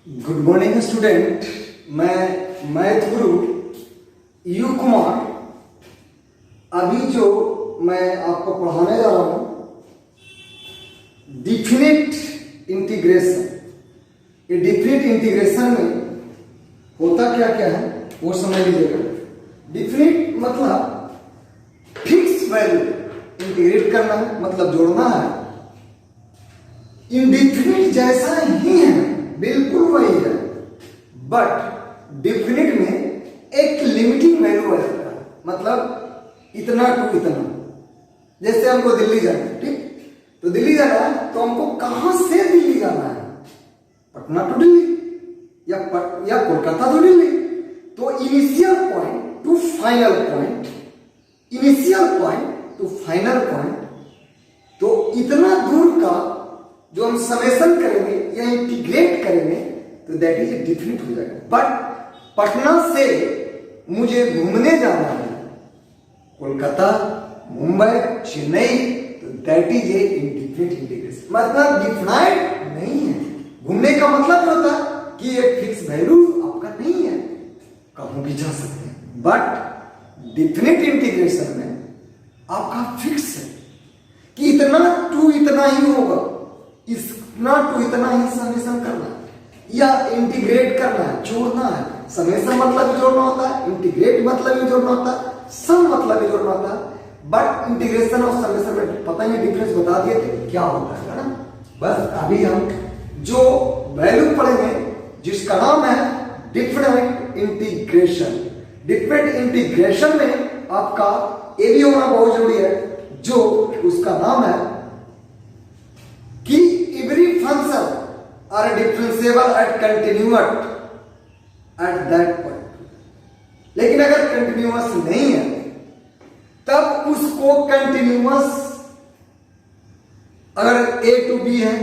Good morning student. मैं math Guru you Kumar. अभी जो मैं आपको पढ़ाने जा रहा हूं डिफिनिट इंटीग्रेशन। ये डिफिनिट इंटीग्रेशन में होता क्या क्या है वो समझ लीजिएगा। डिफिनिट मतलब फिक्स वैल्यू इंटीग्रेट करना है, मतलब जोड़ना है। इंडिफिनिट जैसा ही है, बिल्कुल वही है, बट डिफिनिट में एक लिमिटिंग वैल्यू आ जाता है, मतलब इतना टू इतना। जैसे हमको दिल्ली जाना है, ठीक, तो दिल्ली जाना है तो हमको कहां से दिल्ली जाना है? पटना टू दिल्ली या कोलकाता टू दिल्ली। तो initial point two final point, initial point two final point, तो इतना दूर का जो हम समेशन करेंगे या इंटीग्रेट करेंगे तो दैट इज डिफिनिट हो जाएगा। बट पटना से मुझे घूमने जाना है कोलकाता, मुंबई, चेन्नई, तो that is A indefinite integration, मतलब डिफाइंड नहीं है। घूमने का मतलब होता है कि एक फिक्स वैल्यू आपका नहीं है, कहीं भी जा सकते हैं। बट डिफिनिट इंटीग्रेशन में आपका फिक्स है कि इतना टू इतना ही होगा, इतना टू इतना ही समेशन करना है या इंटीग्रेट करना है, जोड़ना है। समेशन मतलब ही जोड़ना होता है, इंटीग्रेट मतलब ही जोड़ना होता है, सम मतलब ही जोड़ना होता है। बट इंटीग्रेशन और समेशन में पता ही डिफरेंस बता दिए थे क्या होता है ना। बस अभी हम जो वैल्यू पढ़ेंगे जिसका नाम है डिफरेंट इंटीग्रेशन। डिफरेंट इंटीग्रेशन में आपका ये भी होना बहुत जरूरी है, जो उसका नाम है कि every function are differentiable at continuous at that point। लेकिन अगर कंटिन्यूअस नहीं है तब उसको कंटिन्यूअस, अगर a टू b है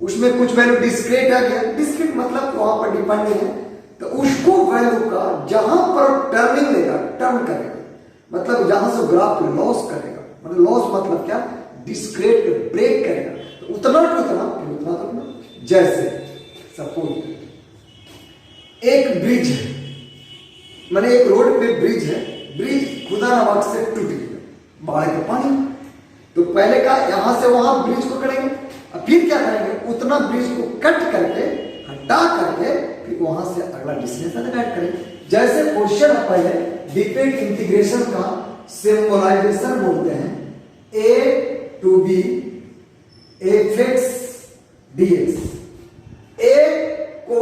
उसमें कुछ वैल्यू डिस्क्रीट आ गया, डिस्क्रीट मतलब वहां पर डिपेंडिंग है, तो उसको वैल्यू का जहां पर टर्निंग लेगा, टर्न करेगा, मतलब जहां से ग्राफ लॉस करेगा, मतलब लॉस मतलब क्या, डिस्क्रीट ब्रेक करेगा, तो उतना तो उतना फिर उतना तो उतना। जैसे सपोज एक ब्रिज है, माने एक रोड पे ब्रिज है, ब्रिज खुदा नवाक से टूट गया बाढ़ के पानी, तो पहले का यहां से वहां ब्रिज को करेंगे, अब फिर क्या करेंगे, उतना ब्रिज को कट करके हटा करके फिर वहां से अगला डेस्टिनेशन ऐड करेंगे। जैसे क्वेश्चन पहले डिफरेंट इंटीग्रेशन का सिंबलाइजेशन बोलते हैं, a to b fx dx। a को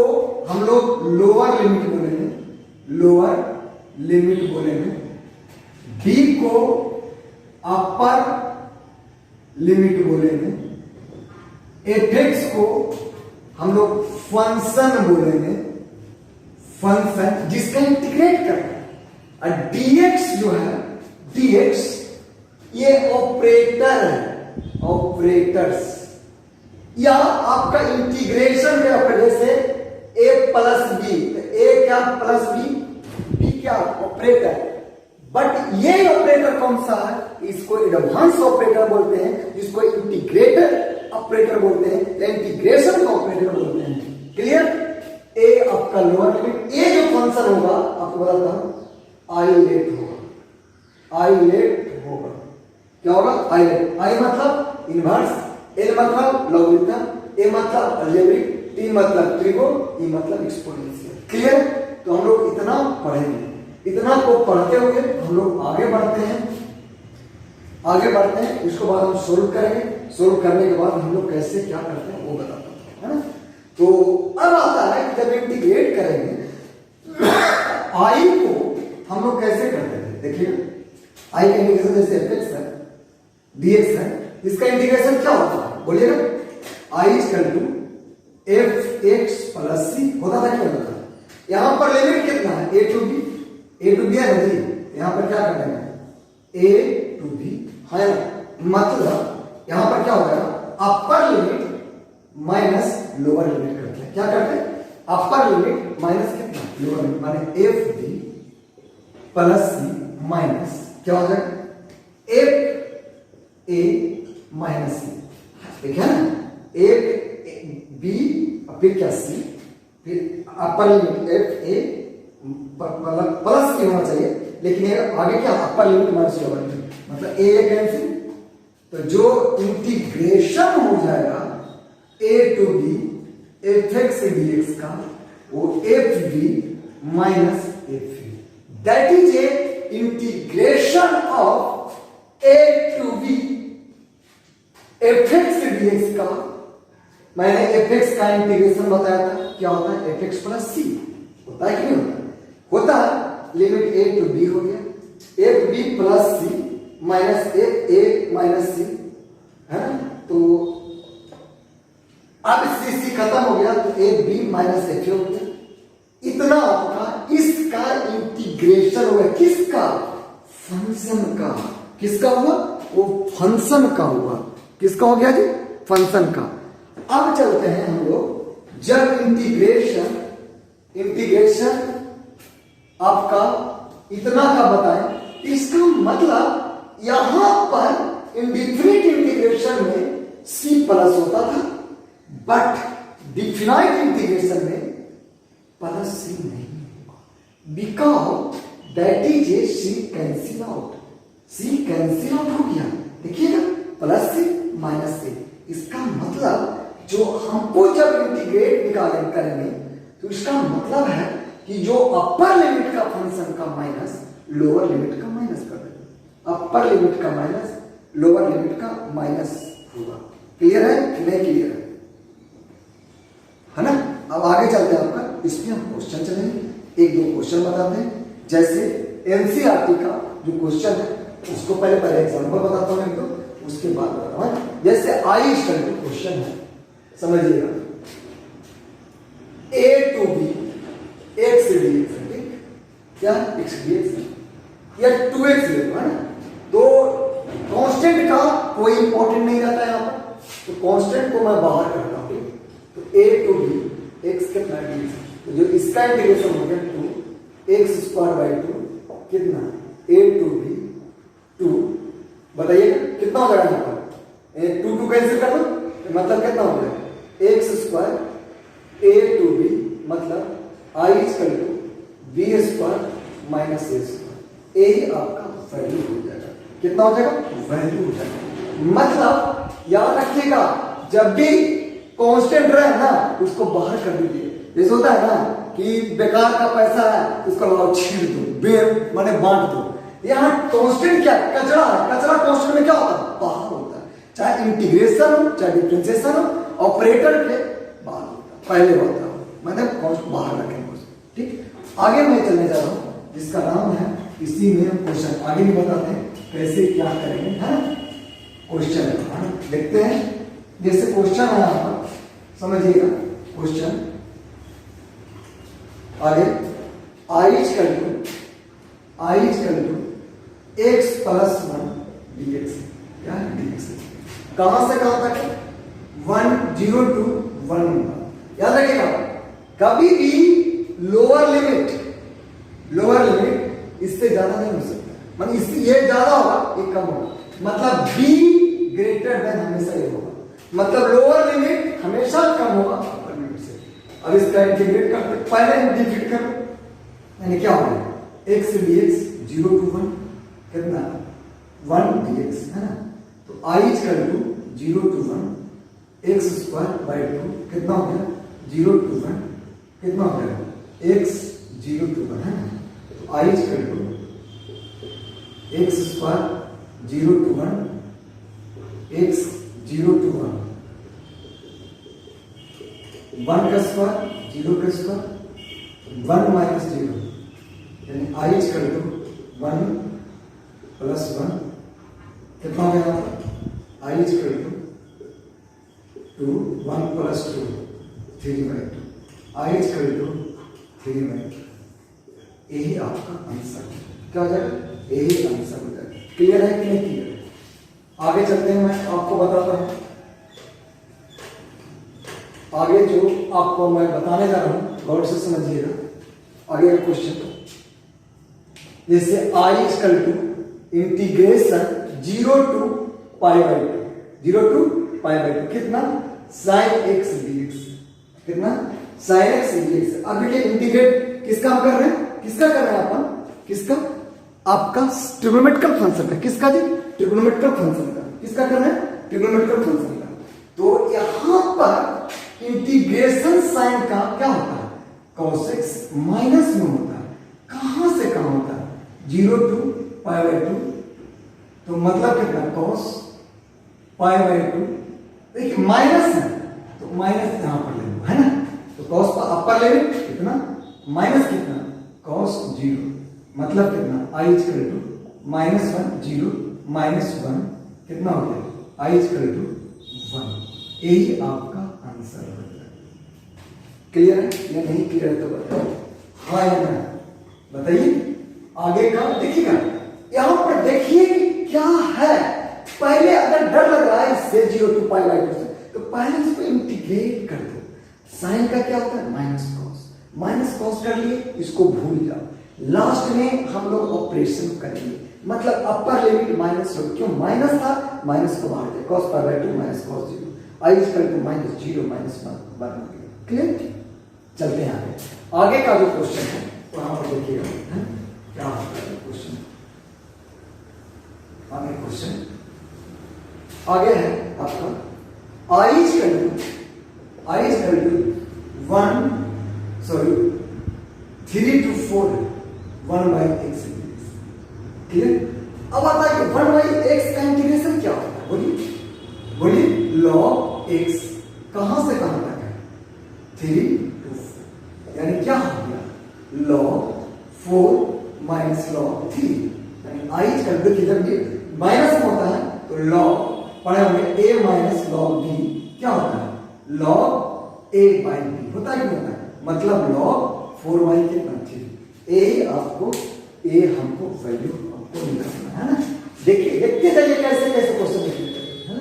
हम लोग लोअर लिमिट बोलेंगे, लोअर लिमिट बोलेंगे। b को अपर लिमिट बोलेंगे। fx को हम लोग फंक्शन बोलेंगे, फंक्शन जिसका इंटीग्रेट करना है। और dx जो है, dx ये ऑपरेटर है, ऑपरेटर्स, या आपका इंटीग्रेशन के ऑपरेटर, जैसे a प्लस बी, a क्या प्लस b क्या ऑपरेटर। बट ये ऑपरेटर कौन सा है, इसको एडवांस ऑपरेटर बोलते हैं, जिसको इंटीग्रेटर ऑपरेटर बोलते हैं या इंटीग्रेशन का ऑपरेटर बोलते हैं। क्लियर? a आपका लोअर लिमिट, a जो फंक्शन होगा आपको बताता हूं, आइलेट होगा, आइलेट होगा। क्या होगा? आइलेट। आई मतलब इनवर्स, एल मतलब लॉगरिथम, ए मतलब अलजेब्रिक, टी मतलब ट्रिगोन, ई मतलब एक्सपोनेंशियल। क्लियर? तो हम लोग इतना पढ़ेंगे, इतना को पढ़ते हुए हम लोग आगे बढ़ते हैं, आगे बढ़ते हैं। उसके बाद हम सोल्व करेंगे, सोल्व करने के बाद हम लोग कैसे क्या करते हैं वो बताता हूं, है ना। तो अब आता है कि जब इंटीग्रेट करेंगे आई को हम लोग कैसे करते थे, देखिए आई का इंटीग्रेशन जैसे fx है, dx है, इसका इंटीग्रेशन क्या होता है बोलिएगा, i equal to fx plus c होता था, क्या होता था। यहां पर लिमिट कितना है, a to b, a to b है ना जी, यहां पर क्या करना है, a टू b है ना, मतलब यहां पर क्या हो जाएगा, अपर लिमिट माइनस लोअर लिमिट करते हैं। क्या करते हैं, अपर लिमिट माइनस कितना, लोअर लिमिट, माने F b plus c minus क्या हो जाएगा, एफ ए माइनस सी। ठीक है ना, एफ बी फिर क्या सी फिर upper limit f a plus की होना चाहिए, लेकिन ये आगे क्या upper limit minus lower limit, मतलब ए कैंसिल। तो जो इंटीग्रेशन हो जाएगा a to b f x d x का, वो f B minus f b, that is a integration of a to b f x d x का। मैंने F x का इंटीग्रेशन बताया था, क्या होता है एफ एक्स प्लस सी, होता है कि नहीं होता? होता है। लिमिट ए टू बी हो गया f b plus c minus F a minus c, है ना? तो अब सी सी खत्म हो गया तो F B minus F A हो गया। इतना आपका इसका इंटीग्रेशन हुआ, किसका? फंक्शन का। किसका हुआ? वो फंक्शन का हुआ। किसका हो गया जी? फंक्शन का। अब चलते हैं हम लोग, जब इंटीग्रेशन आपका इतना का बताएं, इसका मतलब यहां पर इंडिफिनिट इंटीग्रेशन में सी प्लस होता था, बट डिफिनाइट इंटीग्रेशन में प्लस सी नहीं होगा, because that is a C cancel out. C cancel out हो गया, देखिएगा प्लस सी माइनस सी। इसका मतलब जो हमको जब इंटीग्रेट निकालें करेंगे तो इसका मतलब है कि जो अपर लिमिट का फंक्शन का माइनस लोअर लिमिट का माइनस कर देंगे, अपर लिमिट का माइनस लोअर लिमिट का माइनस होगा। क्लियर है कि नहीं क्लियर है ना? अब आगे चलते हैं आपका, इसमें हम क्वेश्चन चलेंगे, एक दो क्वेश्चन बताते हैं। जैसे एनसीईआरटी का जो क्वेश्चन है उसको पहले एग्जांपल बताता हूं, एक दो उसके बाद बताता हूं। जैसे आई स्टैंडर्ड क्वेश्चन है, समझिएगा a to b x d x, ठीक क्या एक्स डी एक्स या 2x ले लो, है ना? तो कांस्टेंट का कोई इंपॉर्टेंट नहीं रहता है यहां पर, तो कांस्टेंट को मैं बाहर करता हूं। तो ए टू बी एक्स कितना डी, तो जो इसका इंटीग्रेशन हो गया 2x² 2 कितना ए टू बी 2, बताइए कितना हो जाएगा यहां पर? 2 कैंसिल कर दो, मतलब कितना हो गया x² ए टू बी, मतलब I equal to b square minus a square. यही आपका वैल्यू हो जाएगा। कितना हो जाएगा? वैल्यू हो जाएगा। मतलब याद रखिएगा, जब भी कांस्टेंट रहे ना उसको बाहर कर दीजिए। जैसे होता है ना कि बेकार का पैसा है उसको लगाओ छीड़ दो, माने बांट दो। यहाँ कांस्टेंट क्या है? कचरा है। कचरा कांस्टेंट में क्या होता है? बाहर होता है। चाहे इंटीग्रेशन हो चाहे डिफरेंशिएशन हो, ऑपरेटर के बाहर होता है, पहले होता है, मतलब बाहर रखेंगे। ठीक, आगे मैं चलने जा रहा हूं जिसका नाम है, इसी में हम क्वेश्चन आगे भी बताते हैं कैसे क्या करेंगे, है ना? क्वेश्चन है, देखते हैं। जैसे क्वेश्चन है यहां पर, समझिएगा क्वेश्चन आगे, I equal to x plus 1 dx, क्या है dx? कहां से कहां तक? 1 0 to 1। याद रखिएगा, कभी भी लोअर लिमिट इससे ज्यादा नहीं हो सकता, मतलब इससे ये ज्यादा होगा ये कम होगा, मतलब b ग्रेटर देन हमेशा ये होगा, मतलब लोअर लिमिट हमेशा कम होगा अपर लिमिट से। अब इसका इंटीग्रेट करते, पहले इंटीग्रेट करो, यानी क्या होगा x dx 0 to 1 कितना 1 dx, है ना? तो I equal to 0 to 1 x² 2 कितना हो गया 0 to 1 कितना हो गया x 0 to 1, है ना? तो I equal to x² 0 to 1 x 0 to 1 1 का स्क्वायर 0 का स्क्वायर 1 माइनस 0, यानी I इक्वल टू 1 प्लस 1 कितना हो गया? I equal to 1 plus 2 3/2, I equal to 3/2। यही आपका आंसर क्या हो जाएगा? यही आंसर हो जाएगा। क्लियर है कि नहीं क्लियर? आगे चलते हैं, मैं आपको बताता हूं। आगे जो आपको मैं बताने जा रहा हूं गौर से समझिएगा। आगे का क्वेश्चन जैसे I equal to integration 0 to π/2 कितना sin x dx, कितना साइन एक्स dx। अब देखिए इंटीग्रेट किसका हम कर रहे हैं, किसका कर रहे हैं अपन, किसका, आपका ट्रिग्नोमेट्रिकल फंक्शन का, किसका जी, ट्रिग्नोमेट्रिकल फंक्शन का, किसका कर रहे हैं, ट्रिग्नोमेट्रिकल फंक्शन का। तो यहां पर इंटीग्रेशन साइन का क्या होता है, cos x माइनस में होता है। कहां से कहां होता है, 0 to π/2, तो मतलब कितना, cos π/2, देखिए माइनस है तो माइनस यहां पर ले लो, है ना, तो cos अपर लिमिट कितना, माइनस कितना, cos 0, मतलब कितना, i -1 0 -1 कितना हो गया, i 1। यही आपका आंसर हो गया। क्लियर है या नहीं क्लियर है तो बताओ, हाँ या ना, बताइए। आगे का देखिएगा, यहां पर देखिए कि क्या है। पहले अगर डर लग रहा है इससे 0 to π/2 से, तो पहले इसको इंटीग्रेट कर दो। साइन का क्या होता है, माइनस कॉस कर लिए, इसको भूल जाओ। लास्ट में हम लोग ऑपरेशन करेंगे, मतलब अपर लिमिट माइनस हो, क्यों माइनस था, माइनस को बाहर दे, cos π/2 माइनस cos 0, i = -0 -1 हो गया। क्लियर, चलते हैं आगे का जो क्वेश्चन है वहां पर देखिएगा क्या होता है क्वेश्चन। आगे क्वेश्चन आगे है आपका i = 3 to 4 1/x। क्लियर, अब आता है 1/x का इंटीग्रेशन क्या होता है, बोलिए log x कहां से कहां तक है, 3 to 4, यानी क्या हो गया, log 4 minus log 3, यानी i = जब ये माइनस में होता है तो log पढ़े होंगे a minus log b क्या होता है, log a by b होता है कि होता है, मतलब log 4y कितना 3, a आपको a हमको वैल्यू आपको निकालना है ना। देखिए देखते जाइए कैसे कैसे क्वेश्चन है ना,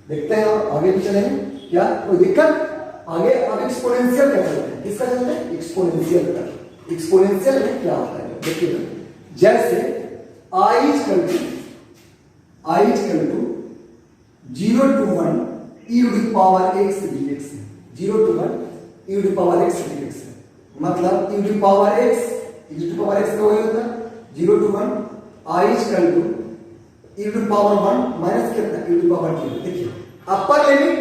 देखते हैं और आगे भी चलेंगे, क्या कोई दिक्कत। आगे अब एक्सपोनेंशियल का चलते हैं, किसका चलते हैं, एक्सपोनेंशियल का। एक्सपोनेंशियल में क्या होता है देखिए, जैसे i = 0 to 1 e⁻x dx, 0 to 1 e⁻x dx है, मतलब e⁻x का वही होता है 0 to 1 i = e⁻1 माइनस कितना e⁻t। देखिए अपर लिमिट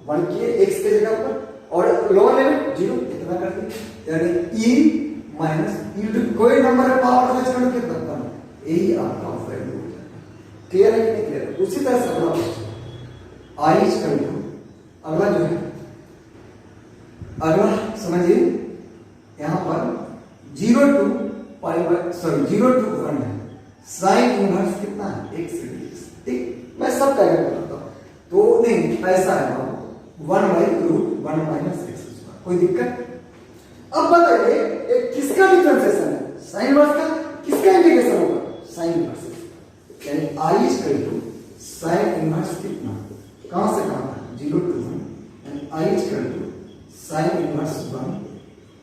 1 किए x के जगह पर और लोअर लिमिट 0 कितना कर दी, यानी e - कोई नंबर है पावर में चलो कितना कम, यही आपका वैल्यू हो जाएगा। क्लियर है कि नहीं क्लियर है। उसी तरह से अगला क्वेश्चन i = अगला जो है, अगला समझिए यहां पर 0 to 1 है, साइन इनवर्स कितना है x dx। ठीक, मैं सब क्या बताता हूं, तो नहीं ऐसा है 1/√1 - x²। कोई दिक्कत। अब बताइए एक किसका डिफरेंशिएशन है, साइन इनवर्स का, किसका इंटीग्रेशन होगा, साइन इनवर्स, यानी i = साइन इनवर्स कितना, कहां से कहां था 0 to 1, यानी i = sine inverse 1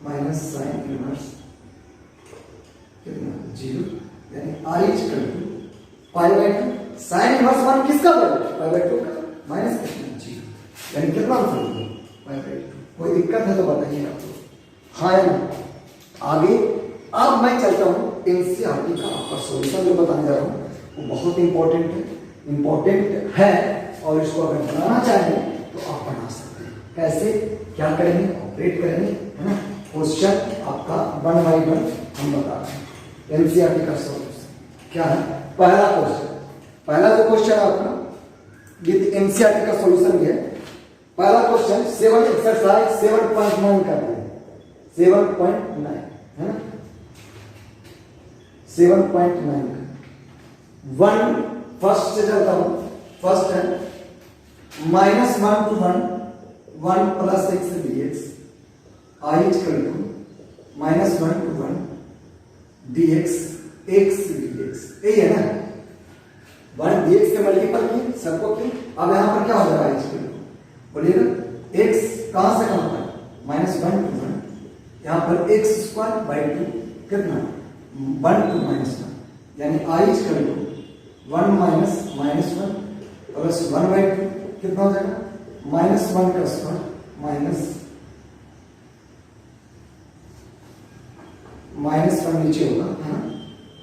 minus sine inverse कितना 0, यानी i = π/2। साइन इनवर्स 1 किसका वैल्यू, π/2 का, माइनस कितना 0, यानी कितना आंसर होगा π/2। कोई दिक्कत है तो बताइए आपको, हाँ या ना। आगे अब मैं चलता हूं एनसीईआरटी का आपका सॉल्यूशन जो बताने जा रहा हूं, वो बहुत इंपॉर्टेंट है और इसको अगर बनाना चाहें तो आप बना सकते हैं। कैसे, क्या करेंगे, ऑपरेट करेंगे, है ना। क्वेश्चन आपका 1 by 1 हम बता रहे हैं। एनसीईआरटी का सॉल्यूशन क्या है, पहला जो क्वेश्चन आपका ये एनसीईआरटी का सॉल्यूशन है। पहला क्वेश्चन 7 एक्सरसाइज 7.9 का है, 7.9 है ना, 7.9 का 1 फर्स्ट से चलता हूं। फर्स्ट है -1 to 1 + x dx, i = -1 to 1 dx x dx, यही है ना, 1 dx के मल्टीपल की सबको की। अब यहां पर क्या हो जाएगा, i = बोलिएगा x कहां से कहां पर, -1 to 1, यहां पर x²/2 कितना 1 to -1, यानी i = 1 - -1 + 1/2 कितना हो जाएगा -1 का स्क्वायर -1 नीचे होगा, है ना।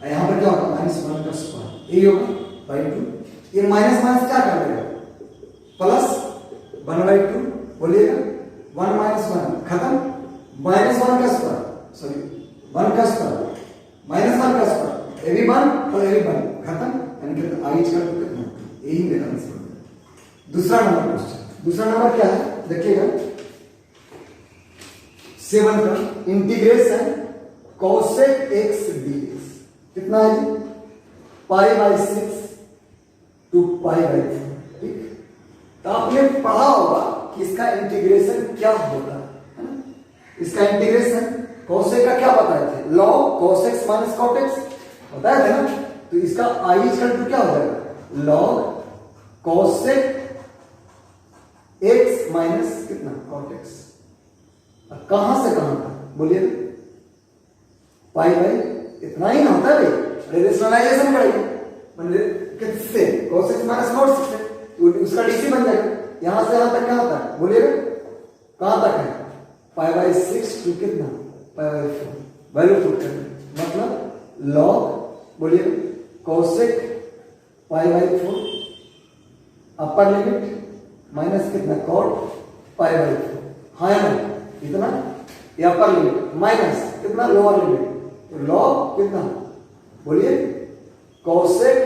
यहां पर क्या होगा, -1 का स्क्वायर, यही होगा बाई 2। ये माइनस माइनस क्या कर देगा, प्लस 1/2, बोलिएगा 1 - 1 खत्म, -1 का स्क्वायर, सॉरी 1 का स्क्वायर, -1 का स्क्वायर, ये भी 1 और ये भी 1 खत्म, यानी कि आई का कितना, यही मेरा आंसर है। दूसरा नंबर क्वेश्चन, दूसरा नंबर क्या है देखिएगा, 7 का इंटीग्रेशन cosec x dx कितना है जी, π/6 to π/4, ठीक। तो आपने पढ़ा होगा कि इसका इंटीग्रेशन क्या होता है ना। इसका इंटीग्रेशन cosec का क्या बताए थे, log cos x minus cot x बताए थे ना। तो इसका i इक्वल टू क्या हो जाएगा, log cosec x माइनस कितना cot x। कहां से कहां तक बोलिए, पाई भाई इतना ही ना होता है भाई, रेशनलाइजेशन करेंगे मतलब किससे, cos x minus cot x से, तो उसका डीसी बन जाएगा। यहां से यहां तक क्या होता है बोलिएगा, कहां तक है, π/6 टू कितना π/4, वैल्यू पुट करेंगे, मतलब log बोलिए cosec π/4 अपर लिमिट माइनस कितना cot π/4, हाँ है ना, इतना ये अपर लिमिट माइनस कितना लोअर लिमिट, तो log कितना बोलिए cosec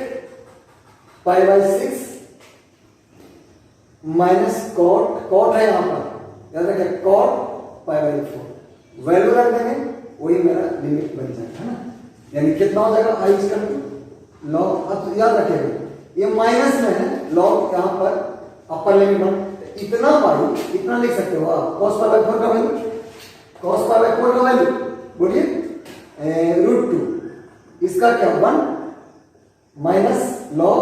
π/6 माइनस cot है यहां पर, याद रखिए cot π/4, वैल्यू रख देंगे वही मेरा लिमिट बन जाएगा, है ना। यानी कितना हो जाएगा, आई इक्वल टू log, अब तो याद रखिएगा ये माइनस में है, log यहां पर अपर लिमिट बन, इतना पाई इतना लिख सकते हो आप, cos π/4 का वैल्यू, cos π/4 का वैल्यू बोलिए √2, इसका क्या 1 माइनस log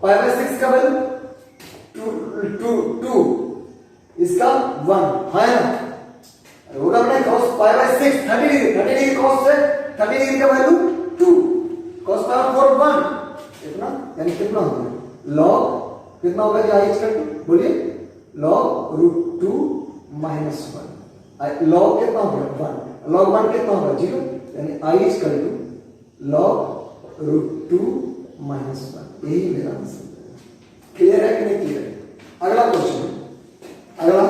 π/6 का वैल्यू 2, इसका 1, है ना, होगा अपने cos π/6 30 डिग्री cos से 30 डिग्री का वैल्यू 2, cos π/4 1, इतना यानी कितना होगा log कितना होगा जी, आई इक्वल टू बोलिए log √2 -1, log कितना होगा 1, log 1 कितना होगा 0, यानी आई इक्वल टू log √2 -1, यही मेरा आंसर है। क्लियर है कि नहीं क्लियर है। अगला क्वेश्चन, अगला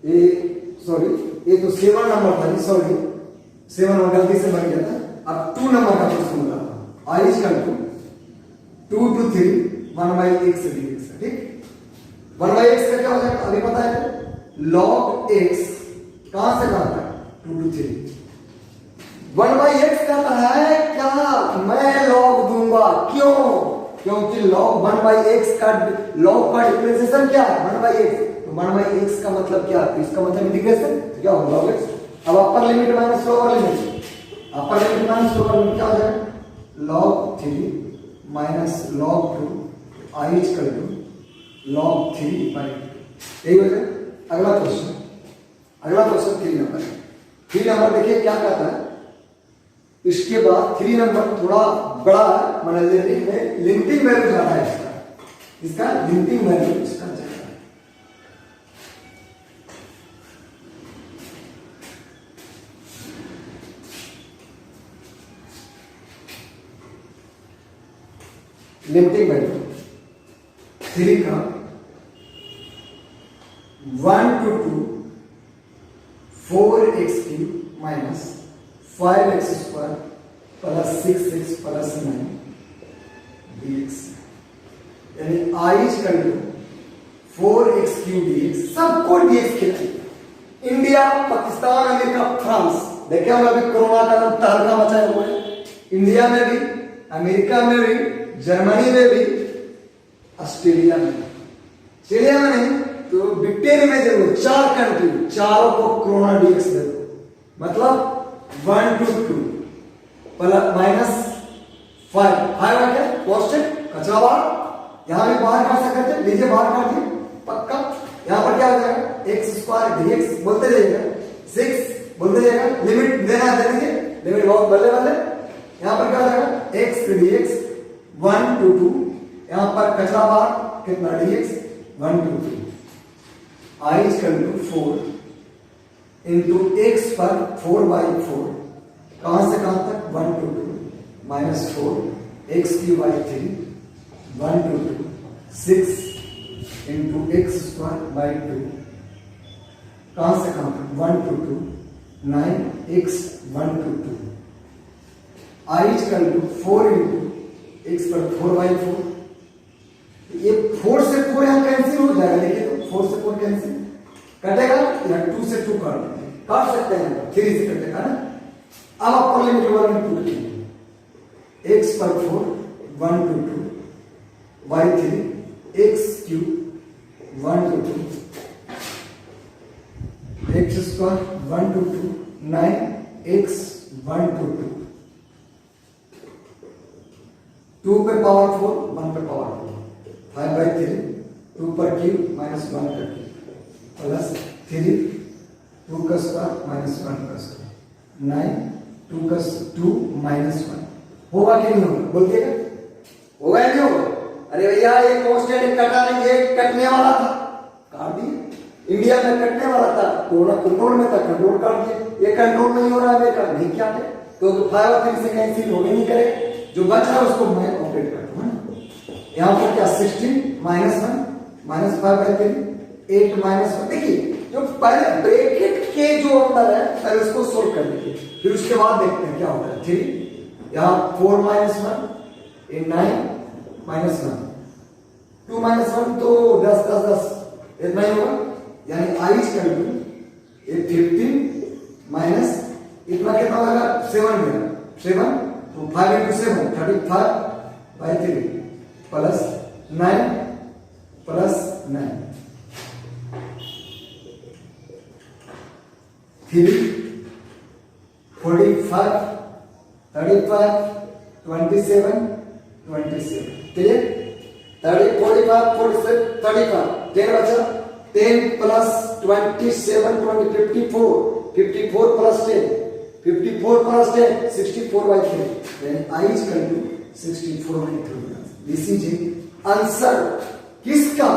ये सॉरी ये तो 7 नंबर था जी, सॉरी 7 नंबर गलती से बन गया था, अब 2 नंबर का क्वेश्चन बताता हूं, आई equal to 2 to 3 1/x dx, ठीक। 1/x का क्या हो जाएगा, अभी पता है log x, कहां से कहां तक 2 to 3, 1/x कहता है क्या, मैं log दूंगा, क्यों, क्योंकि log 1/x का log का डिफरेंशिएशन क्या है 1/x, तो 1/x का मतलब क्या है, इसका मतलब इंटीग्रेशन क्या होगा log x। अब upper limit minus lower limit, upper limit minus lower limit क्या हो जाएगा, log 3 minus log 2 I equal to log 3/2, यही हो जाएगा। अगला क्वेश्चन 3 नंबर, 3 नंबर देखिए क्या कहता है, इसके बाद 3 नंबर थोड़ा बड़ा है, मतलब लिमिटिंग वैल्यू ज्यादा है इसका लिमिटिंग वैल्यू इसका ज्यादा है। लिमिटिंग वैल्यू 3 का 1 to 2 4x³ minus 5x² plus 6x plus 9 dx, यानी आई इक्वल टू 4x³ dx, सबको dx खिलाइए, इंडिया पाकिस्तान अमेरिका फ्रांस, देखिए हम अभी कोरोना का तहलका मचाए हुए हैं, इंडिया में भी, अमेरिका में भी, जर्मनी में भी, ऑस्ट्रेलिया में नहीं तो ब्रिटेन में जरूर, 4 कंट्री, चारों को कोरोना dx दे दो, मतलब 1 to 2 प्लस माइनस 5 क्या कॉन्स्टेंट, कचरा बाहर, यहां भी बाहर कर सकते हैं, लीजिए बाहर कर दिए पक्का, यहां पर क्या हो जाएगा x² dx बोलते जाइएगा, 6 बोलते जाइएगा, लिमिट देना दे दीजिए, लिमिट बहुत बल्ले बल्ले, यहां पर क्या हो जाएगा x dx 1 to 2, यहां पर कचरा बाहर कितना dx 1 to 2, I is equal to 4 into x पर 4/4, कहां से कहां तक 1 to 2 माइनस 4 एक्स की by 3 1 to 2 6 into x square by 2, कहां से कहां तक 1 to 2 9 x 1 to 2, I is equal to 4 into x पर 4/4, ये 4 से 4 यहां कैंसिल हो जाएगा, देखिए तो 4 से 4 कैंसिल कटेगा, या 2 से 2 काट सकते हैं, 3 से कटेगा ना। अब आपको लिमिट 1 and 2 की एक्स पर 4 1 to 2 by 3 x cube 1 to 2 x square 1 to 2 9 x 1 to 2 2 पे पावर 4 1 पे पावर 4 5/3 2 पर क्यूब माइनस 1 का क्यूब प्लस 3 2 का स्क्वायर माइनस 1 का स्क्वायर 9 2 का 2 माइनस 1, होगा कि नहीं होगा बोलते होगा या नहीं होगा? अरे भैया ये कांस्टेंट कटा नहीं, ये कटने वाला था, काट दिए। इंडिया में कटने वाला था, कोरोना कंट्रोल में था, कंट्रोल काट दिए। ये कंट्रोल नहीं हो रहा है, मेरा नहीं क्या है, तो 5 और 3 से कैंसिल हो भी नहीं करे, जो बच रहा है उसको मैं ऑपरेट करता हूँ। यहाँ पर क्या 16 माइनस 1 माइनस 5/3 8 माइनस 1, देखिए जो पहले ब्रैकेट के जो अंदर है पहले उसको सोल्व कर लीजिए, फिर उसके बाद देखते हैं क्या होता है। 3 यहाँ 4 माइनस 1 8 9 माइनस 1 2 माइनस 1 तो 10 10 10 इतना ही होगा, यानी I is equal to 15 minus इतना कितना होगा 7 में 7 तो 5 into 7 35/3 प्लस 9 प्लस 9 3 45 35 27 27 क्लियर। 30 45 47 35 10 बचा 10 प्लस 27 20 54 54 प्लस 10 54 प्लस 10 64/3, यानी I is equal to 64/3। This is answer किसका,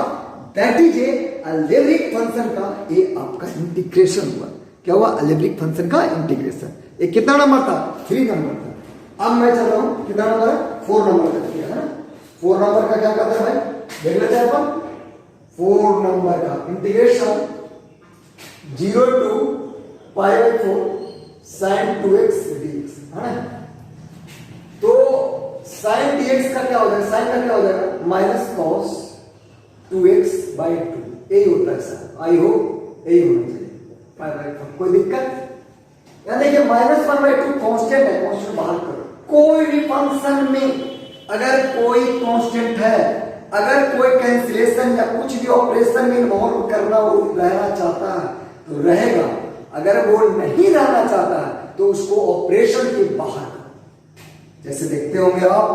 that is a algebraic function का, ये आपका इंटीग्रेशन हुआ। क्या हुआ, अलजेब्रिक फंक्शन का इंटीग्रेशन। ये कितना नंबर था 3 नंबर था। अब मैं चल रहा हूं कितना नंबर है 4 नंबर का किया है ना। 4 नंबर का क्या करते हैं भाई, देख लेते हैं अपन। 4 नंबर का integration 0 to π/4 sin 2x dx है ना। तो sin dx का क्या हो जाएगा, sin का क्या हो जाएगा माइनस cos 2x/2, यही होता है सर, आई होप यही होना चाहिए π/4। कोई दिक्कत, यानी देखिए -1/2 कांस्टेंट है, कांस्टेंट बाहर करो। कोई भी फंक्शन में अगर कोई कांस्टेंट है, अगर कोई कैंसिलेशन या कुछ भी ऑपरेशन में इन्वॉल्व करना वो रहना चाहता है तो रहेगा, अगर वो नहीं रहना चाहता है तो उसको ऑपरेशन के बाहर करो। जैसे देखते होंगे आप,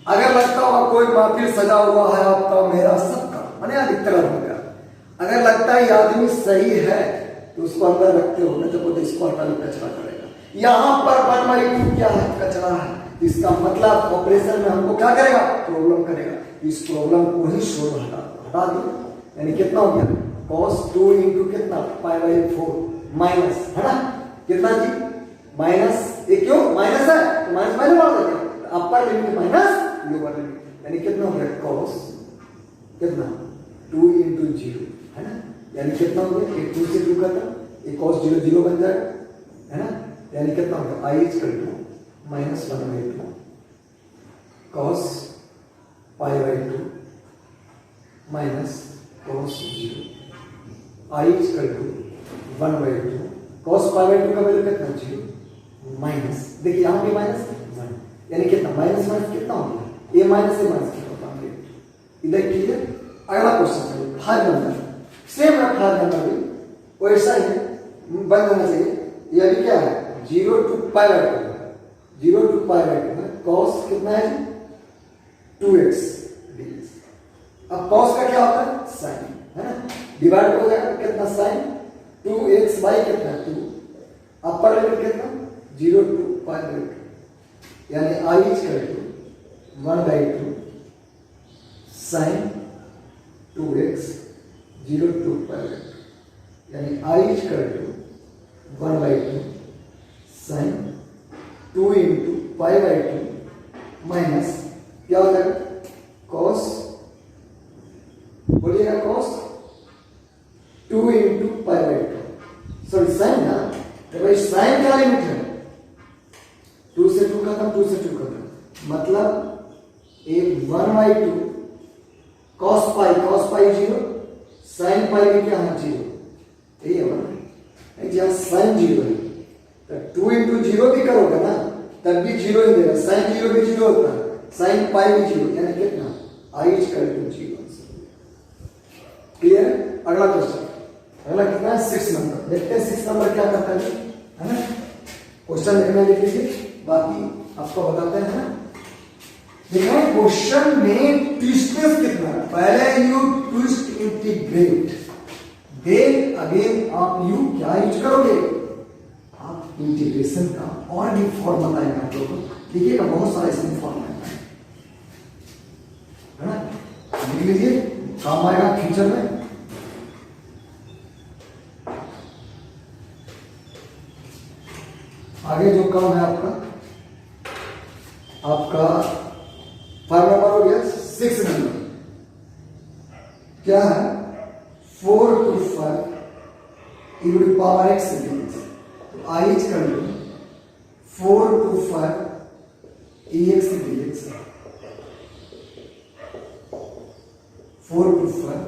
अगर लगता होगा कोई महफिल सजा हुआ है आपका मेरा सबका, माने अधिकतर हो गया, अगर लगता है ये आदमी सही है तो उसको अंदर रखते हो, नहीं तो इसको हटा लो कचरा करेगा। यहां पर 1/2 क्या है, कचरा है, इसका मतलब ऑपरेशन में हमको क्या करेगा, प्रॉब्लम करेगा। इस प्रॉब्लम को ही सोल्व हटा दो, यानी कितना हो गया cos 2 इंटू कितना π/4 माइनस है ना, कितना जी माइनस, ये क्यों माइनस है तो माइनस माइनस बढ़ जाएगा, अपर लिमिट माइनस लोअर लिमिट, यानी कितना हो गया cos कितना 2 इंटू 0 है ना, यानी कितना हो गया, एक 2 से 2 करना, एक cos 0 0 बन जाएगा है ना, यानी कितना हो गया I is equal to -1/2 cos π/2 minus cos 0 I is equal to 1/2 cos π/2 का वैल्यू कितना 0 माइनस, देखिए यहां भी माइनस 1, यानी कितना माइनस माइनस कितना हो गया, ये माइनस से माइनस कितना होगा इधर। क्लियर। अगला क्वेश्चन चलिए 5 नंबर, सेम है 5 नंबर भी वैसा ही बन जाना चाहिए। ये अभी क्या है 0 to π/2 0 to π/2 है, cos कितना है 2x dx। अब cos का क्या होता है sin है ना, डिवाइड हो जाएगा कितना sin 2x बाई कितना 2, अपर लिमिट कितना 0 to π/2, यानी I is equal to 1/2 sin 2x 0 to pi, यानी I is equal to 1/2 sine 2 into pi by 2 minus क्या हो जाएगा कॉस, बोलिएगा cos 2 into pi by 2, sorry sine ना, तो भाई साइन क्या लिमिट है 2 से 2 खत्म, 2 से 2 खत्म, मतलब एक 1/2 cos पाई 0, साइन पाई भी क्या है 0, यही है ना, जहाँ साइन 0 है तो 2 इंटू 0 भी करोगे ना तब भी 0 ही देगा, साइन 0 भी 0 होता है, साइन पाई भी 0, यानी कितना I is equal to 0। Clear? अगला क्वेश्चन, अगला कितना है 6 नंबर, देखते हैं 6 नंबर क्या करता है ना, क्वेश्चन लिखना लिख लीजिए, बाकी आपको बताते हैं ना। देखो क्वेश्चन में ट्विस्टनेस कितना है, पहले u twist integrate, then again आप यू क्या यूज करोगे, आप इंटीग्रेशन का और भी फॉर्म बताएंगे आप लोगों को, देखिएगा बहुत सारे इसमें फॉर्म है ना, लिख लीजिए काम आएगा फ्यूचर में। आगे जो काम है आपका 5 नंबर हो गया, 6 नंबर क्या है 4 to 5 e to power x, तो I is equal to 4 to 5 ex dx, 4 to 5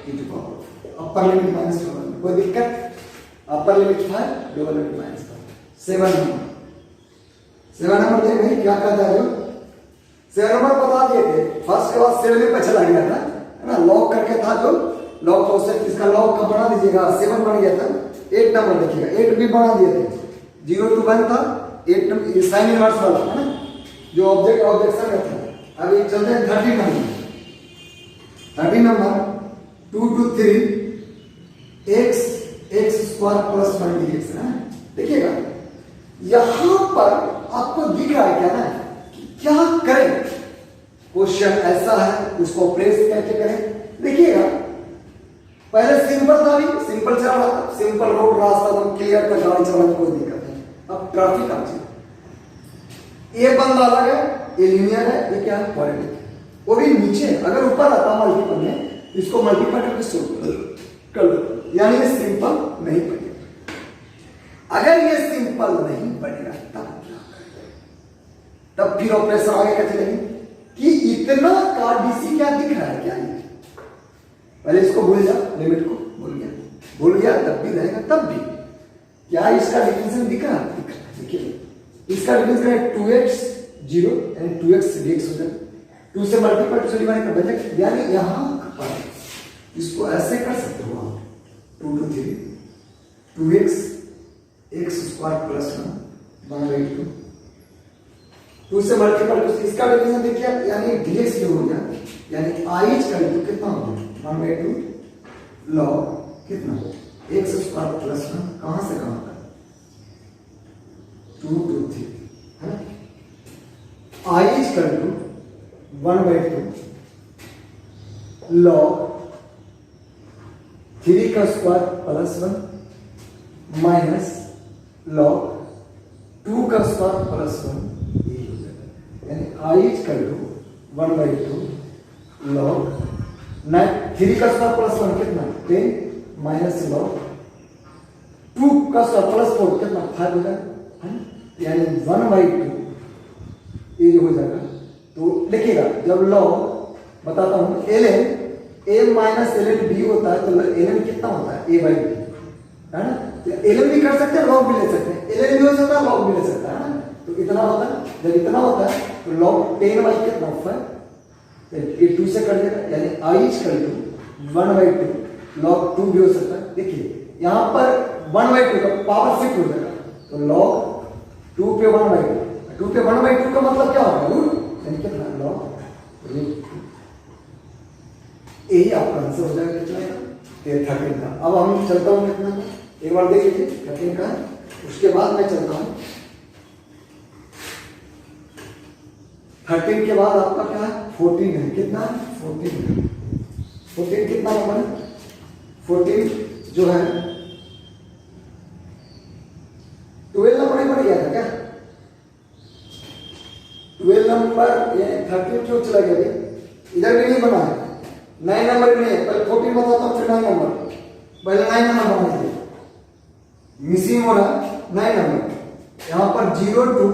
e to power upper limit minus 1, कोई दिक्कत, upper limit 5 lower limit minus 5। 7 number देख भाई क्या कहता है, 7 नंबर बता दिए थे, फर्स्ट के बाद 7 पे चला गया था है ना, लॉक करके था जो लॉक प्रोसेस, इसका लॉक का बना दीजिएगा, 7 बन गया था। 8 नंबर देखिएगा, 8 भी बना दिए थे, 0 to 1 था, 8 नंबर साइन इनवर्स वाला है ना, जो ऑब्जेक्शन का था। अभी चलते हैं 30 number, 30 number 2 to 3 x square plus 1 dx है, देखिएगा यहां पर आपको दिख रहा है क्या ना कि क्या करें, क्वेश्चन ऐसा है उसको प्रेस कैसे करें, देखिएगा पहले सिंपल था, भी सिंपल चल रहा था, सिंपल रोड रास्ता एकदम क्लियर था, गाड़ी चलाने कोई दिक्कत नहीं। अब ट्रैफिक आ जाए, ये बंदा अलग है, ये लीनियर है, ये क्या है क्वाड्रेटिक, वो भी नीचे, अगर ऊपर आता मल्टीपल में इसको मल्टीपल करके सोल्व कर दो, यानी ये सिंपल नहीं बनेगा। अगर ये सिंपल नहीं बनेगा तब क्या करेंगे, तब फिर ऑपरेशन आगे क्या चलेंगे कि इतना का डीसी क्या दिख रहा है क्या, ये पहले इसको भूल जा, लिमिट को भूल गया तब भी रहेगा, तब भी क्या इसका डिफरेंशियल दिख रहा है, देखिए इसका डिफरेंस 2x 0 यानी 2x dx हो जाएगा, 2 से मल्टीपल से डिवाइड कर देंगे, यानी यहां पर इसको ऐसे कर सकते हो आप 2 to 3 2x x square plus 1/2, 2 से मल्टीपल, इसका डिवीजन देखिए, यानी dx जो हो गया, यानी I इज इक्वल टू कितना हो गया 1/2 लॉग कितना x स्क्वायर प्लस 1, कहां से कहां तक 2 to 3 है ना, I is equal to 1/2 log 3 का स्क्वायर प्लस 1 माइनस लॉग 2 का स्क्वायर प्लस 1, ये हो जाएगा, यानी I is equal to 1/2 log 3 का स्क्वायर प्लस 1 कितना 10 माइनस लॉग 2 का स्क्वायर प्लस 4 कितना 5 हो जाएगा, यानी 1/2 ये हो जाएगा। तो देखिएगा जब लॉग बताता हूं ln a minus ln b होता है, तो ln कितना होता है a बाई b है ना, ln भी कर सकते हैं, लॉग भी ले सकते हैं, ln भी हो सकता है, लॉग भी ले सकता है ना, तो इतना होता है, जब इतना होता है तो लॉग 10 बाई कितना होता है, ये 2 से कर देगा, यानी I is equal to 1/2 log 2 भी हो सकता है, देखिए यहां पर 1/2 का पावर शिफ्ट हो जाएगा, तो लॉग 2 पे 1/2, 2 पे 1/2 का मतलब क्या होगा रूट, यानी कितना लॉग रूट 2, यही आपका आंसर हो जाएगा कितना का 13 का। अब हम चलता हूं कितना का, एक बार देख लीजिए 13 का, उसके बाद मैं चलता हूं 13 के बाद आपका क्या है 14 है, कितना है 14। 14 कितना नंबर है? 14 जो है 12 नंबर ही पड़ गया था क्या? 12 नंबर ये 13 क्यों चला गया? इधर भी नहीं बना है, 9 नंबर भी नहीं है। पहले 14 बताता हूँ फिर 9 नंबर, पहले 9 नंबर बना दीजिए। मिसिंग हो रहा 9 नंबर। यहां पर 0 to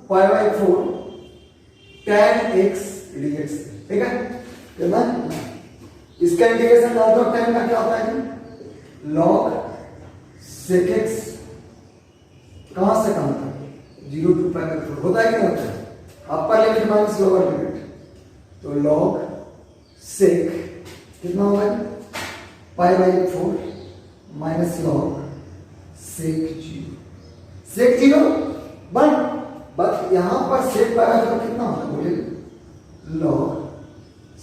pi by 4 tan x dx, ठीक है? कितना? इसका इंटीग्रेशन डालते हो, tan का क्या होता है? log sec x कहां से कहां तक? 0 to पाई बाई 4 होता है कि नहीं होता है? अपर लिमिट माइनस लोअर लिमिट, तो log sec कितना होगा? Pi by 4 minus log sec 0, sec 0 1। बस यहां पर sec पाई बाई 4 कितना होता है? बोलिए log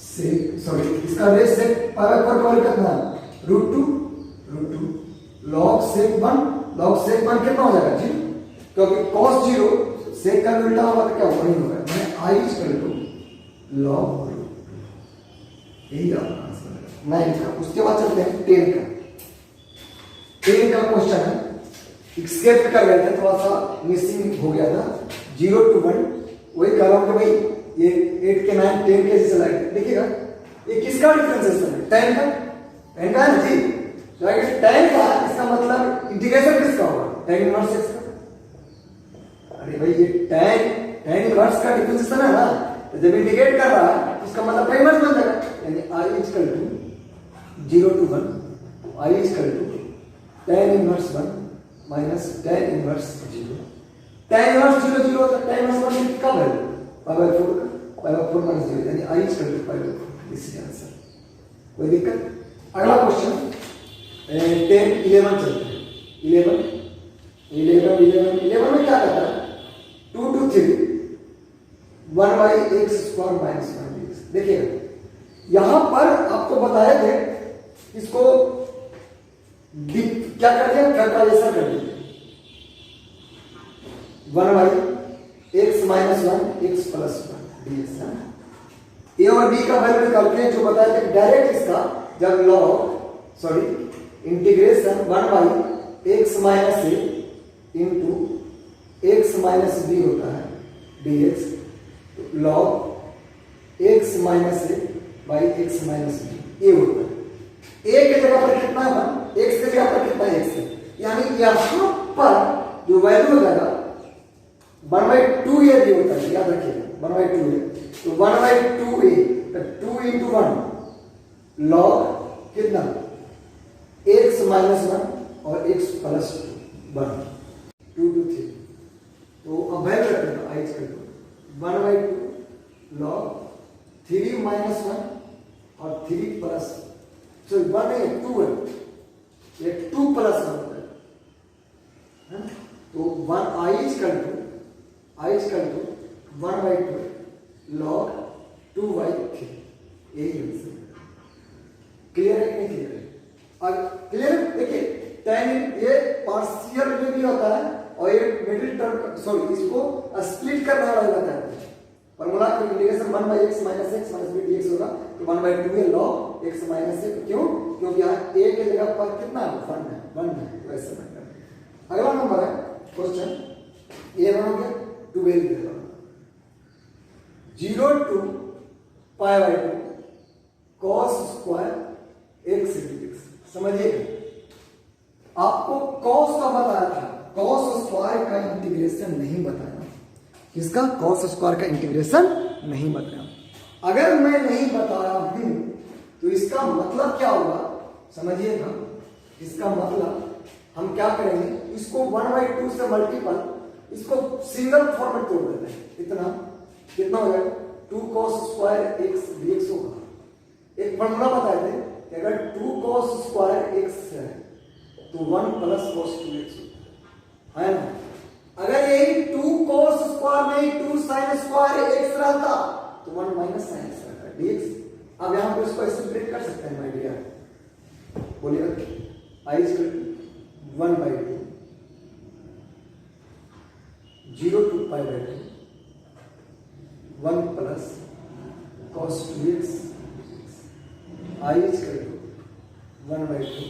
sec, सॉरी इसका रेस sec पाई बाई 4 का कितना? √2 log sec 1, log sec 1 कितना हो जाएगा? 0, क्योंकि cos 0 sec का उल्टा होगा तो क्या वही होगा। मैं I = log √2, यही आपका आंसर है 9 का। उसके बाद चलते हैं 10 का। 10 का क्वेश्चन है, स्केप कर रहे थे, थोड़ा सा मिसिंग हो गया था। 0 to 1, वही कह रहा हूं कि भाई ये 8 के 9 10 कैसे चला गया? देखिएगा ये किसका डिफरेंशिएशन है? tan का, tan का है ना जी। तो अगर tan का, इसका मतलब इंटीग्रेशन किसका होगा? tan इनवर्स x का। अरे भाई ये tan इनवर्स का डिफरेंशिएशन है ना, तो जब इंटीग्रेट कर रहा है तो इसका मतलब tan इनवर्स बन जाएगा। यानी I = 0 to 1, I = tan inverse 1 minus tan inverse 0। tan inverse 0 0 होता है, tan इनवर्स 1 का वैल्यू पाई बाई 4 का, पाई बाई 4 माइनस 0, यानी I = पाई बाई 4। इसी आंसर, कोई दिक्कत? अगला क्वेश्चन 10 11 चलते हैं। 11 में क्या कहता है? 2 to 3 1 by x² minus 1 dx। देखिएगा यहां पर आपको बताए थे इसको क्या कर दिया? फैक्टराइजेशन कर दिया। 1 by x minus 1 x plus 1 dx है। ए और बी का वैल्यू निकाल के जो बताया था डायरेक्ट इसका, जब integration 1 by x minus a into x minus b होता है dx, तो log x minus a by x minus b ये होता है। a के जगह पर कितना है? 1, x के जगह पर कितना है? x है। यानी यहां पर जो वैल्यू हो जाएगा 1/2 ये भी होता है, याद रखिएगा 1/2 है, तो 1/2a, तो 2 into 1 log कितना? x माइनस 1 और x प्लस 1, 2 to 3। तो अब वैल्यू रखेगा I = 1/2 log 3 माइनस 1 और 3 प्लस, सॉरी 1 नहीं 2 है, ये 2 प्लस 1 होता है। तो 1 I = 1/2 log 2/3, यही आंसर। क्लियर है कि नहीं क्लियर है? अब क्लियर देखिए, tan ये पार्शियल में भी होता है और ये मिडिल टर्म, सॉरी इसको स्प्लिट करने वाला होता है। फॉर्मूला का integration 1 by x minus x minus b dx होगा, तो 1/2 है log x माइनस a। क्यों? क्योंकि यहाँ a के जगह पर कितना है? 1 है, वैसे बनता है। अगला नंबर है क्वेश्चन 11 हो गया, 12 देगा 0 to pi by 2 cos square x dx। समझिएगा आपको cos का बताया था, cos स्क्वायर का इंटीग्रेशन नहीं बताया। किसका? cos स्क्वायर का इंटीग्रेशन नहीं बताया। अगर मैं नहीं बताया हूं तो इसका मतलब क्या होगा? समझिएगा, इसका मतलब हम क्या करेंगे, इसको 1/2 से मल्टीपल, इसको सिंगल फॉर्म में तोड़ देते हैं। इतना कितना हो जाएगा? 2 cos स्क्वायर x dx होगा। एक फॉर्मूला बताए थे कि अगर 2 cos स्क्वायर x है तो 1 प्लस cos 2x होता है ना। अगर यही 2 cos स्क्वायर में 2 sin स्क्वायर x रहता तो 1 माइनस sin x रहता dx। अब यहां पर इसको स्प्लिट कर सकते हैं माय डियर, बोलिएगा I = 1/2 0 to pi by 2 1 plus cos 2x I equal to 1/2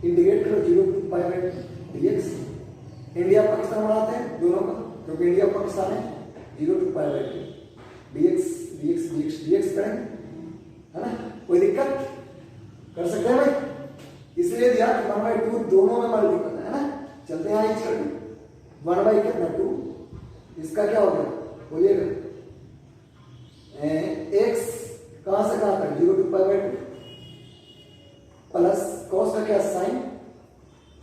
integrate करो 0 to pi by dx। India Pakistan बनाते हैं दोनों का, क्योंकि इंडिया पाकिस्तान है। 0 to pi by dx dx dx dx करेंगे, है ना? कोई दिक्कत? कर सकते हैं भाई? इसलिए दिया कि 1/2 दोनों में मल्टीपल है ना। चलते हैं आई इक्वल टू 1 कितना 2, इसका क्या हो गया बोलिएगा? x कहां से कहां तक 0 to pi by 2 plus cos का क्या साइन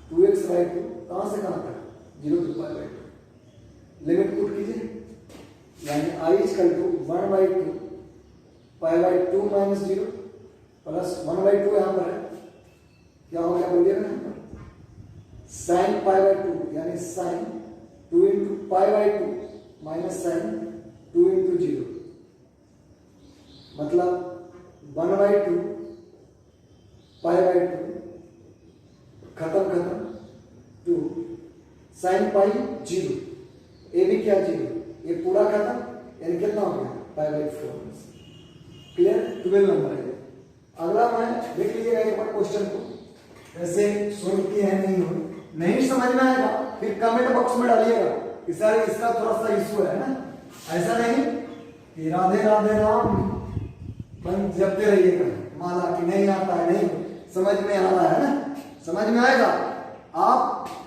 2x/2 कहां से कहां तक 0 to pi by 2। Limit put कीजिए, यानी i equal to 1/2 pi by 2 minus 0 plus 1/2 यहां पर है, क्या हो गया बोलिएगा? साइन पाई बाई 2 यानी sine 2 into pi by 2 minus sine 2 into 0, मतलब 1/2 पाई बाई 2 खत्म 2 साइन पाई 0, ये भी क्या 0, ये पूरा खत्म, यानी कितना हो गया पाई बाई 4। क्लियर? 12 नंबर है। अगला मैं देख लीजिएगा एक बार क्वेश्चन को ऐसे सोल्व किए हैं, नहीं समझ में आएगा फिर कमेंट बॉक्स में डालिएगा कि सर इसका थोड़ा सा इशू है ना। ऐसा नहीं कि राधे राधे राम बन जपते रहिएगा माला कि नहीं आता है, नहीं समझ में आ रहा है ना, समझ में आएगा। आप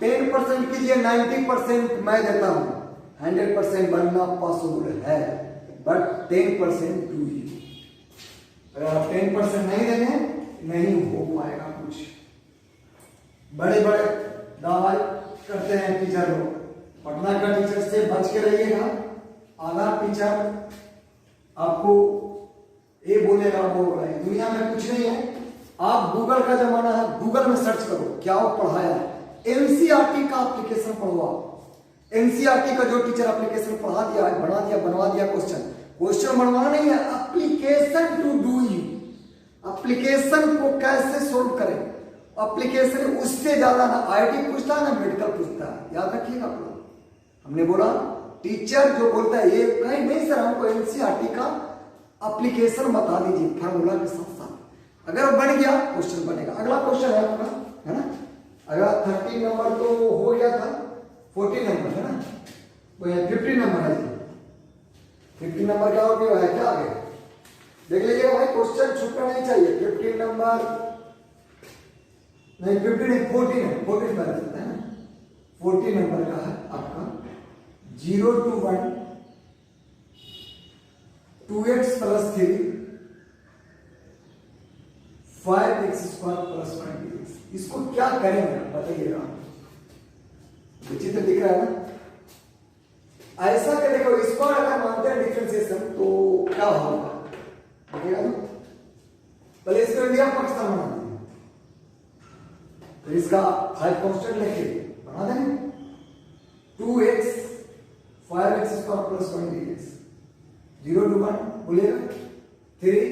10% कीजिए, 90% मैं देता हूं, 100% बनना पॉसिबल है, बट 10% डू ही। अगर आप 10% नहीं देंगे नहीं हो पाएगा कुछ। बड़े बड़े दावा करते हैं टीचर लोग, पटना का टीचर से बच के रहिएगा। आधा टीचर आपको ये बोलेगा वो दुनिया में कुछ नहीं है। आप गूगल का जमाना है, गूगल में सर्च करो क्या वो पढ़ाया है। एनसीईआरटी का एप्लीकेशन पढ़वाओ, एनसीईआरटी का जो टीचर एप्लीकेशन पढ़ा दिया है, बना दिया, बनवा दिया, क्वेश्चन बनवाना नहीं है, application to do you, application को कैसे सोल्व करें। एप्लीकेशन उससे ज्यादा ना आईटी पूछता है ना मेडिकल पूछता है, याद रखिएगा आप लोग। हमने बोला टीचर जो बोलता है ये कहीं नहीं सर हमको एनसीईआरटी का एप्लीकेशन बता दीजिए फार्मूला के साथ साथ, अगर बन गया क्वेश्चन बनेगा। अगला क्वेश्चन है आपका, है ना? अगला 13 नंबर तो हो गया था, 14 नंबर है ना, 15 नंबर है। 15 नंबर का और है क्या आगे देख लीजिएगा भाई, क्वेश्चन छूटना नहीं चाहिए। 15 नंबर नहीं 15 नहीं 14 है, 14 कर सकते हैं। 14 नंबर का है आपका 0 to 1 2x plus 3 5x square plus 1dx। इसको क्या करेंगे बताइएगा, चित्र दिख रहा है ना? ऐसा करेगा स्क्वायर अगर मानते हैं डिफरेंशिएशन तो क्या होगा देखिएगा ना। पहले इसको इंडिया पाकिस्तान बना देंगे, तो इसका 5 कांस्टेंट लेके बना देंगे 2x 5x square plus 1dx 0 to 1 बोलिएगा 3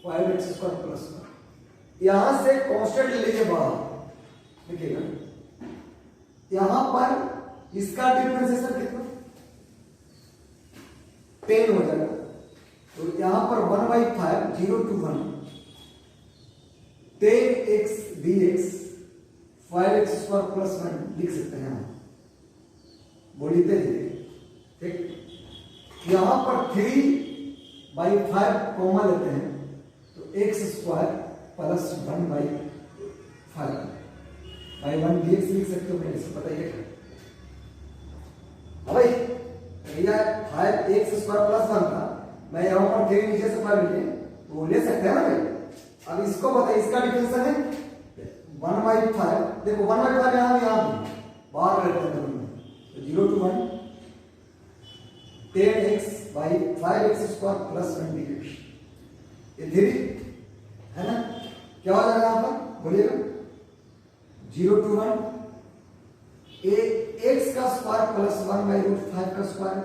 5x स्क्वायर प्लस 1। यहां से कांस्टेंट ले लीजिए बाहर, देखिएगा यहां पर इसका डिफरेंशिएशन कितना 10 हो जाएगा, तो यहां पर 1/5 0 to 1 10x dx 5x square plus 1 लिख सकते हैं। बोलिए ठीक, यहां पर 3/5 कॉमन लेते हैं तो x square plus 1/5 by 1 dx लिख सकते हो मेरे से, बताइए भाई। भैया 5x स्क्वायर प्लस 1 था, मैं यहां पर 3 नीचे से 5 लिए तो ले सकते हैं ना भाई। अब इसको बताइए इसका डिफरेंशियल है 1/5, देखो 1/5 यहां बाहर रहते हैं, तो 0 to 1 10x by 5x square plus 1 dx, ये 3 है ना, क्या हो जाएगा यहां पर बोलिएगा 0 to 1 x का स्क्वायर प्लस 1/5 का स्क्वायर।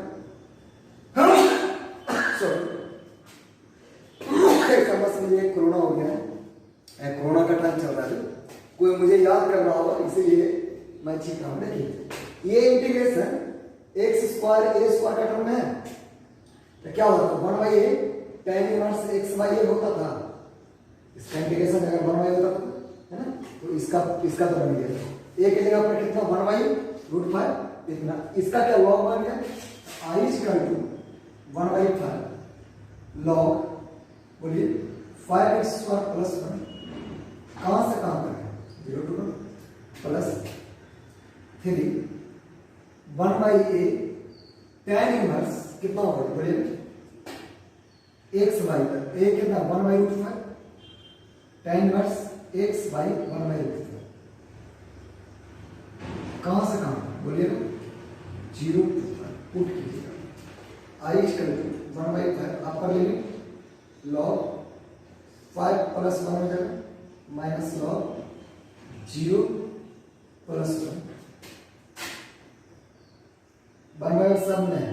समझिए कोरोना हो गया है, कोरोना का टाइम चल रहा है, कोई मुझे याद कर रहा होगा इसीलिए मैं चीख रहा हूं। देखिए ये integration x square a square का टर्म है तो क्या होता है 1/a tan inverse x y a होता था, इसका इंटीग्रेशन अगर 1 वाई होता था, है ना, तो इसका तो बन गया। ए की जगह पर कितना 1 वाई रूट 5 इतना, इसका क्या लॉग बन गया, आई इक्वल टू 1/5 लॉग, बोलिए 5x स्क्वायर प्लस 1, कहां से कहां तक है 0 to 1 plus 3 1/a tan inverse कितना होगा बोलिए x बाई तक, a कितना 1/5 tan इनवर्स x बाई 1/5, कहां से कहां बोलिए 0 to 1 पुट कीजिएगा, आई इक्वल टू 1/5 आप कर लेंगे लॉग 5 प्लस 1 हो जाएगा माइनस लॉग 0 प्लस 1 1/5 सब में है